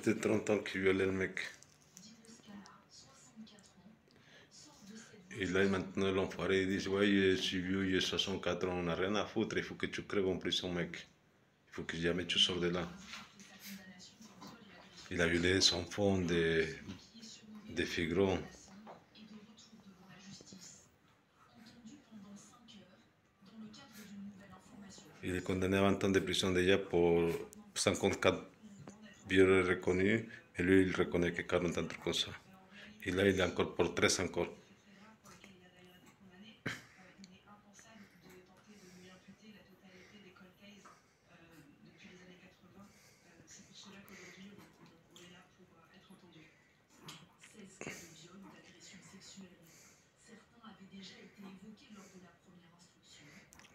de 30 ans qui violait le mec. Et là, maintenant, l'enfoiré, il dit, ouais, je suis vieux, j'ai 64 ans, on n'a rien à foutre, il faut que tu crèves en prison, mec. Il faut que jamais tu sors de là. Il a violé des enfants, des filles grands. Il est condamné à 20 ans de prison déjà pour 54 viols reconnus, mais lui, il reconnaît que 40 ans comme ça. Et là, il est encore pour 13 encore.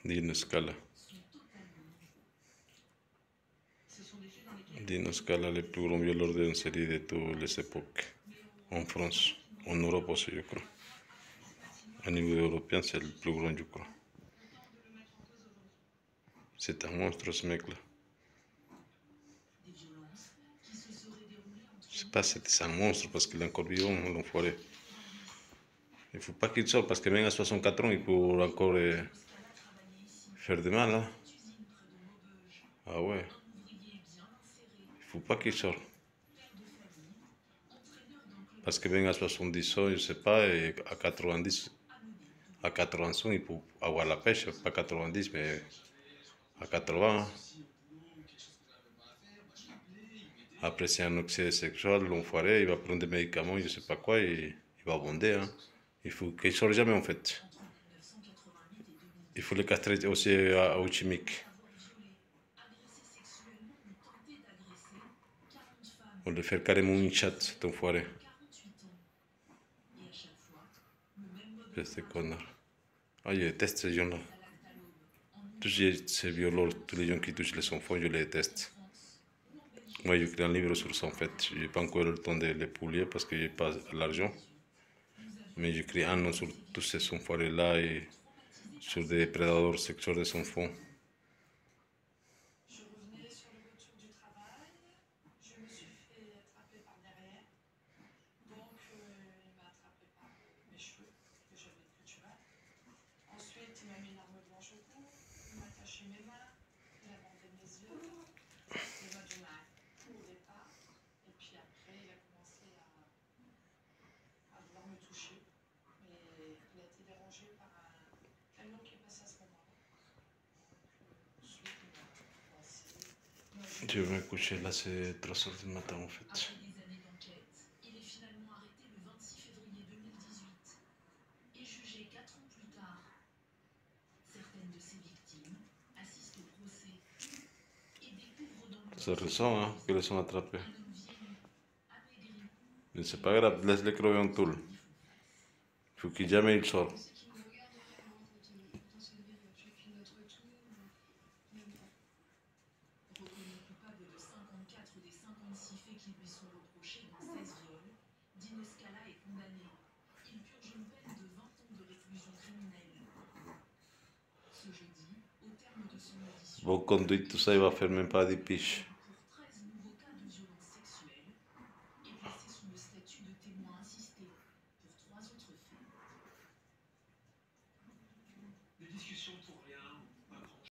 Dino Scala. Dino Scala, le plus grand violeur d'une série de toutes les époques. En France, en Europe aussi, je crois. À niveau européen, c'est le plus grand, je crois. C'est un monstre, ce mec-là. Je sais pas si c'est un monstre parce qu'il est encore vivant, l'enfoiré. Il faut pas qu'il sorte parce que même à 64 ans, il peut encore faire de mal. Hein. Ah ouais. Il faut pas qu'il sorte. Parce que même à 70 ans, je sais pas, et à 90, à 80 ans, il peut avoir la pêche. Pas 90, mais à 80. Après, c'est un excès sexuel, l'enfoiré, il va prendre des médicaments, je sais pas quoi, et il va abonder. Hein. Il faut qu'il sorte jamais, en fait. Il faut le castrer aussi au chimique. On le faire carrément une chatte, cet enfoiré. C'est connard. Ah, je déteste ces gens-là. Tous ces violeurs, tous les gens qui touchent les enfants, je les déteste. Moi, j'écris un livre sur ça, en fait. Je n'ai pas encore le temps de les publier parce que je n'ai pas l'argent. Mais j'écris un nom sur tous ces enfoirés-là et sur des prédateurs sexuels des enfants. Je vais me coucher là, c'est 3 heures du matin en fait. Ça ressent hein, que les sont attrapés. Mais c'est pas grave, laisse-les crever en tout. Il faut qu'il jamais il sorte. Bon conduite, tout ça, il va faire même pas des piches.